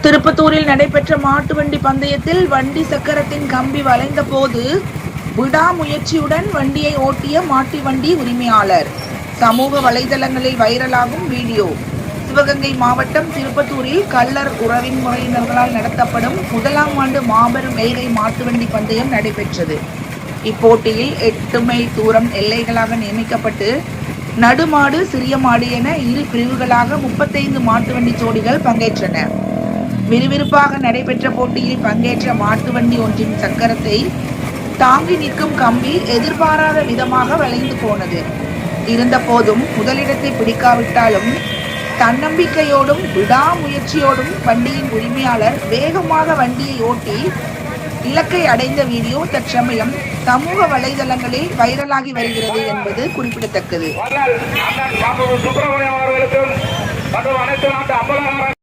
திருப்பத்தூரில் நடைபெற்ற மாட்டு வண்டி பந்தயத்தில் வண்டி சக்கரத்தின் கம்பி வளைந்த போது விடாமுயற்சியுடன் வண்டியை ஓட்டிய மாட்டு வண்டி உரிமையாளர். சமூக வலைதளங்களில் வைரலாகும் வீடியோ. சிவகங்கை மாவட்டம் திருப்பத்தூரில் கள்ளர் உறவின் முறையினர்களால் நடத்தப்படும் 1ஆம் ஆண்டு மாபெரும் எல்கை மாட்டுவண்டி பந்தயம் நடைபெற்றது. இப்போட்டியில் 8 மைல் தூரம் எல்லைகளாக நியமிக்கப்பட்டு நடுமாடு, சிறிய மாடு என இரு பிரிவுகளாக 35 மாட்டுவண்டி ஜோடிகள் பங்கேற்றன. விறுவிறுப்பாக நடைபெற்ற போட்டியில் பங்கேற்ற மாட்டு வண்டி ஒன்றின் சக்கரத்தை தாங்கி நிற்கும் கம்பி எதிர்பாராத விதமாக வளைந்து போனது. இருந்த போதும் முதலிடத்தை பிடிக்காவிட்டாலும் தன்னம்பிக்கையோடும் விடாமுயற்சியோடும் வண்டியின் உரிமையாளர் வேகமாக வண்டியை ஓட்டி இலக்கை அடைந்த வீடியோ தற்சமயம் சமூக வலைதளங்களில் வைரலாகி வருகிறது என்பது குறிப்பிடத்தக்கது.